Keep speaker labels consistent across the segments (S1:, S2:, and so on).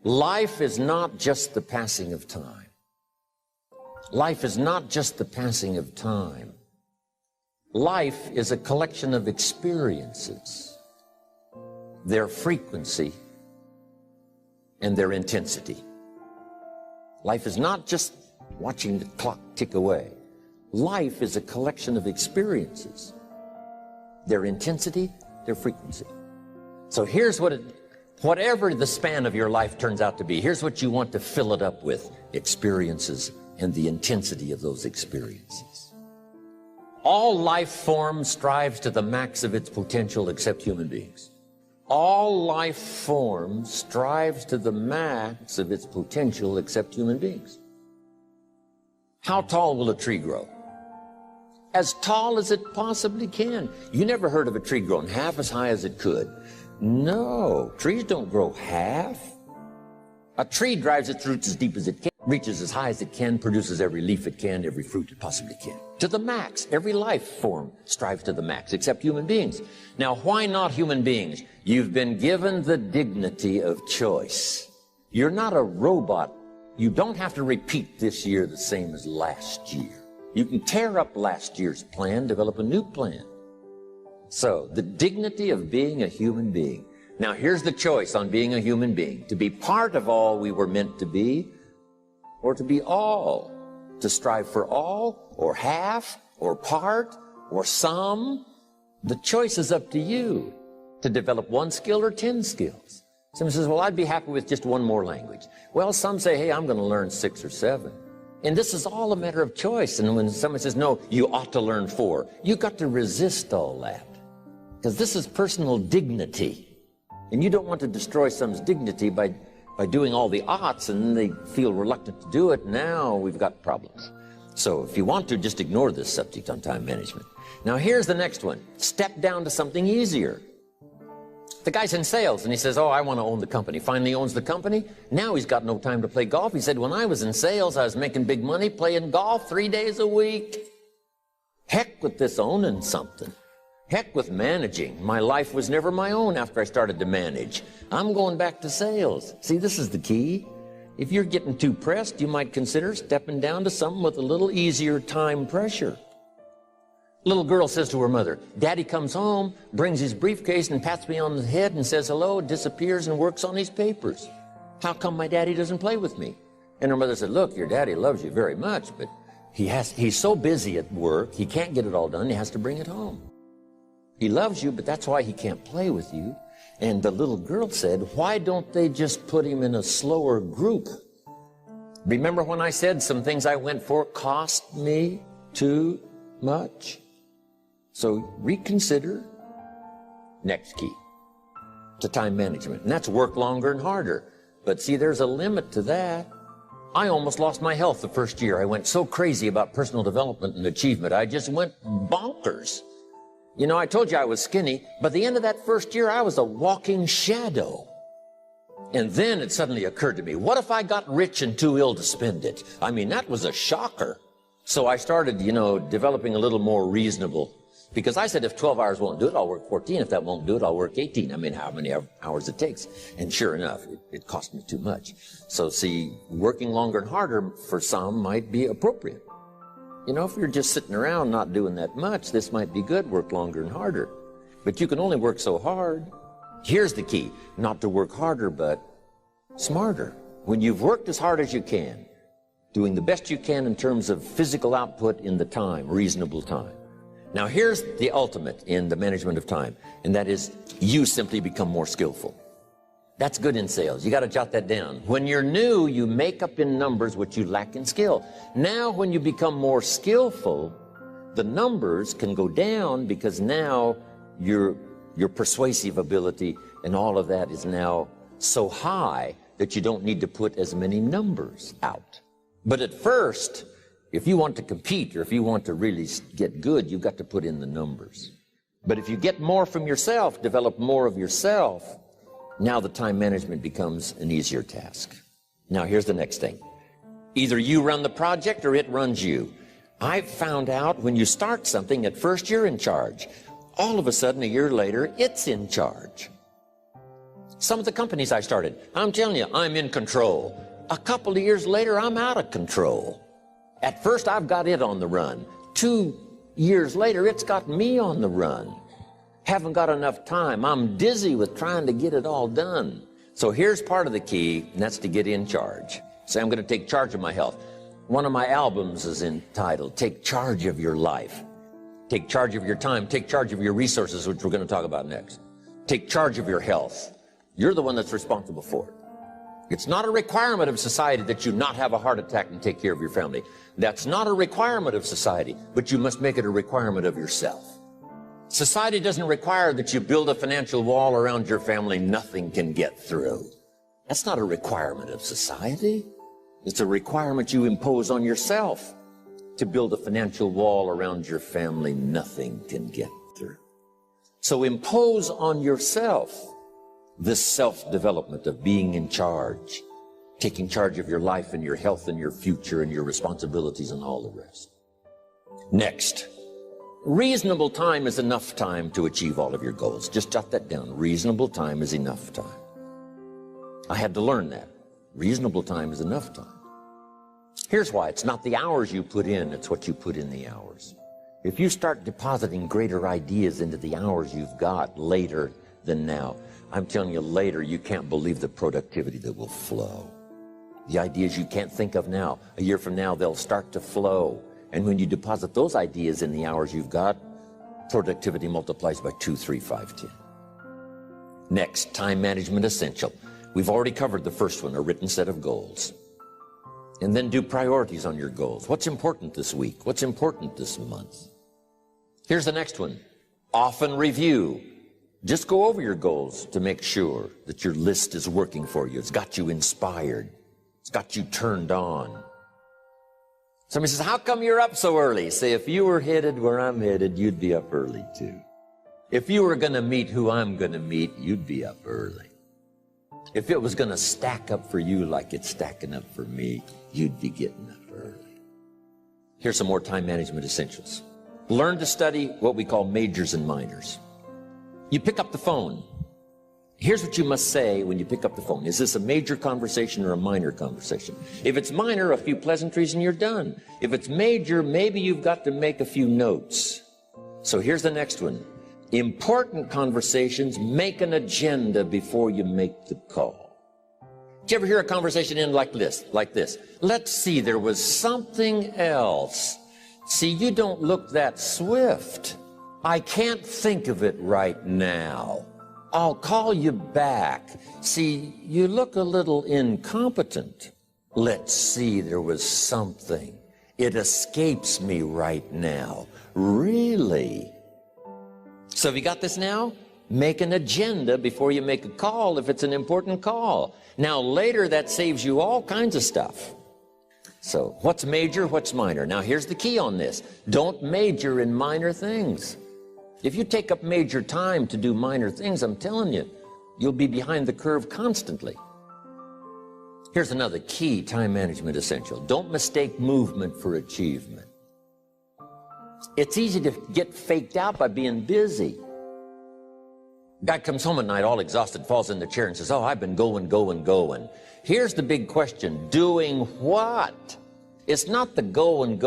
S1: Life is not just the passing of time. Life is not just the passing of time. Life is a collection of experiences, their frequency and their intensity. Life is not just watching the clock tick away. Life is a collection of experiences, their intensity, their frequency. So here's whatever the span of your life turns out to be, here's what you want to fill it up with: experiences and the intensity of those experiences. All life form strives to the max of its potential except human beings. All life form strives to the max of its potential except human beings. How tall will a tree grow? As tall as it possibly can. You never heard of a tree growing half as high as it could. No, trees don't grow half. A tree drives its roots as deep as it can, reaches as high as it can, produces every leaf it can, every fruit it possibly can. To the max. Every life form strives to the max, except human beings. Now, why not human beings? You've been given the dignity of choice. You're not a robot. You don't have to repeat this year the same as last year. You can tear up last year's plan, develop a new plan. So, the dignity of being a human being. Now, here's the choice on being a human being: to be part of all we were meant to be, or to be all. To strive for all, or half, or part, or some. The choice is up to you. To develop one skill or 10 skills. Someone says, well, I'd be happy with just one more language. Well, some say, hey, I'm going to learn 6 or 7. And this is all a matter of choice. And when someone says, no, you ought to learn 4, you got to resist all that. Because this is personal dignity. And you don't want to destroy someone's dignity by doing all the oughts, and then they feel reluctant to do it. Now we've got problems. So if you want to, just ignore this subject on time management. Now here's the next one. Step down to something easier. The guy's in sales, and he says, oh, I want to own the company. Finally owns the company. Now he's got no time to play golf. He said, when I was in sales, I was making big money playing golf 3 days a week. Heck with this owning something. Heck with managing. My life was never my own after I started to manage. I'm going back to sales. See, this is the key. If you're getting too pressed, you might consider stepping down to something with a little easier time pressure. Little girl says to her mother, Daddy comes home, brings his briefcase and pats me on the head and says hello, disappears and works on his papers. How come my daddy doesn't play with me? And her mother said, look, your daddy loves you very much, but he's so busy at work, he can't get it all done, he has to bring it home. He loves you, but that's why he can't play with you. And the little girl said, why don't they just put him in a slower group? Remember when I said some things I went for cost me too much? So reconsider. Next key to time management. And that's work longer and harder. But see, there's a limit to that. I almost lost my health the first year. I went so crazy about personal development and achievement. I just went bonkers. You know, I told you I was skinny, but at the end of that first year, I was a walking shadow. And then it suddenly occurred to me, what if I got rich and too ill to spend it? I mean, that was a shocker. So I started, developing a little more reasonable. Because I said, if 12 hours won't do it, I'll work 14. If that won't do it, I'll work 18. I mean, how many hours it takes. And sure enough, it cost me too much. So see, working longer and harder for some might be appropriate. If you're just sitting around not doing that much, this might be good, work longer and harder. But you can only work so hard. Here's the key, not to work harder, but smarter. When you've worked as hard as you can, doing the best you can in terms of physical output in the time, reasonable time. Now here's the ultimate in the management of time, and that is you simply become more skillful. That's good in sales. You got to jot that down. When you're new, you make up in numbers what you lack in skill. Now, when you become more skillful, the numbers can go down because now your persuasive ability and all of that is now so high that you don't need to put as many numbers out. But at first, if you want to compete or if you want to really get good, you've got to put in the numbers. But if you get more from yourself, develop more of yourself, now the time management becomes an easier task. Now here's the next thing. Either you run the project or it runs you. I've found out when you start something, at first you're in charge. All of a sudden, a year later, it's in charge. Some of the companies I started, I'm telling you, I'm in control. A couple of years later, I'm out of control. At first, I've got it on the run. 2 years later, it's got me on the run. Haven't got enough time. I'm dizzy with trying to get it all done. So here's part of the key, and that's to get in charge. Say, I'm going to take charge of my health. One of my albums is entitled, Take Charge of Your Life. Take charge of your time. Take charge of your resources, which we're going to talk about next. Take charge of your health. You're the one that's responsible for it. It's not a requirement of society that you not have a heart attack and take care of your family. That's not a requirement of society, but you must make it a requirement of yourself. Society doesn't require that you build a financial wall around your family nothing can get through. That's not a requirement of society. It's a requirement you impose on yourself to build a financial wall around your family nothing can get through. So impose on yourself this self-development of being in charge, taking charge of your life and your health and your future and your responsibilities and all the rest. Next, reasonable time is enough time to achieve all of your goals. Just jot that down. Reasonable time is enough time. I had to learn that. Reasonable time is enough time. Here's why. It's not the hours you put in, it's what you put in the hours. If you start depositing greater ideas into the hours you've got later than now, I'm telling you, later you can't believe the productivity that will flow. The ideas you can't think of now, a year from now, they'll start to flow. And when you deposit those ideas in the hours you've got, productivity multiplies by 2, 3, 5, 10. Next, time management essential. We've already covered the first one, a written set of goals. And then do priorities on your goals. What's important this week? What's important this month? Here's the next one. Often review. Just go over your goals to make sure that your list is working for you. It's got you inspired. It's got you turned on. Somebody says, how come you're up so early? Say, if you were headed where I'm headed, you'd be up early too. If you were going to meet who I'm going to meet, you'd be up early. If it was going to stack up for you like it's stacking up for me, you'd be getting up early. Here's some more time management essentials. Learn to study what we call majors and minors. You pick up the phone. Here's what you must say when you pick up the phone. Is this a major conversation or a minor conversation? If it's minor, a few pleasantries and you're done. If it's major, maybe you've got to make a few notes. So here's the next one. Important conversations, make an agenda before you make the call. Did you ever hear a conversation end like this? Let's see, there was something else. See, you don't look that swift. I can't think of it right now. I'll call you back. See, you look a little incompetent. Let's see, there was something. It escapes me right now. Really? So have you got this now? Make an agenda before you make a call if it's an important call. Now later that saves you all kinds of stuff. So what's major, what's minor? Now here's the key on this. Don't major in minor things. If you take up major time to do minor things, I'm telling you, you'll be behind the curve constantly. Here's another key time management essential. Don't mistake movement for achievement. It's easy to get faked out by being busy. Guy comes home at night all exhausted, falls in the chair and says, oh, I've been going. Here's the big question. Doing what? It's not the going.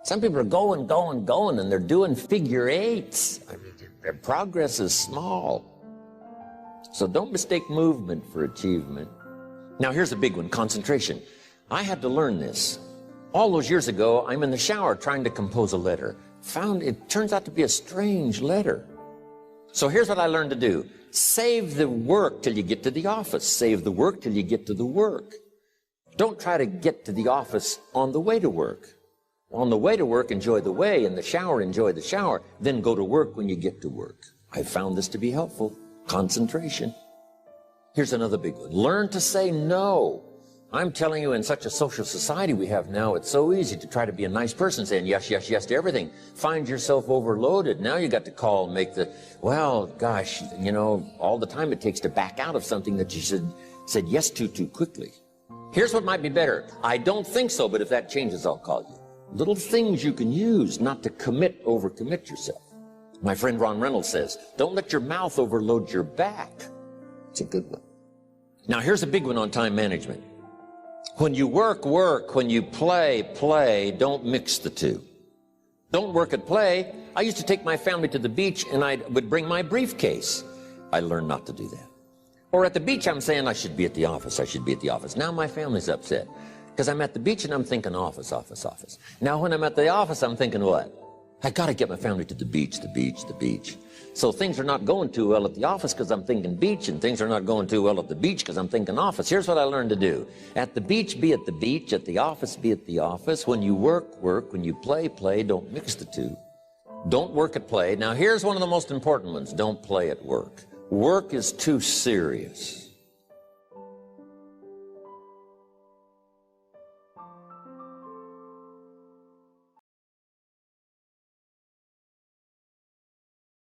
S1: Some people are going, and they're doing figure eights. I mean, their progress is small. So don't mistake movement for achievement. Now here's a big one, concentration. I had to learn this. All those years ago, I'm in the shower trying to compose a letter. Found it turns out to be a strange letter. So here's what I learned to do. Save the work till you get to the office. Save the work till you get to the work. Don't try to get to the office on the way to work. On the way to work, enjoy the way. In the shower, enjoy the shower. Then go to work when you get to work. I found this to be helpful. Concentration. Here's another big one. Learn to say no. I'm telling you, in such a social society we have now, it's so easy to try to be a nice person, saying yes to everything. Find yourself overloaded. Now you got to call and make the, well, gosh, you know, all the time it takes to back out of something that you said yes to too quickly. Here's what might be better. I don't think so, but if that changes, I'll call you. Little things you can use not to overcommit yourself. My friend Ron Reynolds says, don't let your mouth overload your back. It's a good one. Now here's a big one on time management. When you work, work. When you play, play. Don't mix the two. Don't work at play. I used to take my family to the beach and I would bring my briefcase. I learned not to do that. Or at the beach, I'm saying I should be at the office. I should be at the office. Now my family's upset because I'm at the beach and I'm thinking office, office, office. Now when I'm at the office, I'm thinking what? I got to get my family to the beach, the beach, the beach. So things are not going too well at the office because I'm thinking beach, and things are not going too well at the beach because I'm thinking office. Here's what I learned to do. At the beach, be at the beach. At the office, be at the office. When you work, work. When you play, play. Don't mix the two. Don't work at play. Now here's one of the most important ones. Don't play at work. Work is too serious.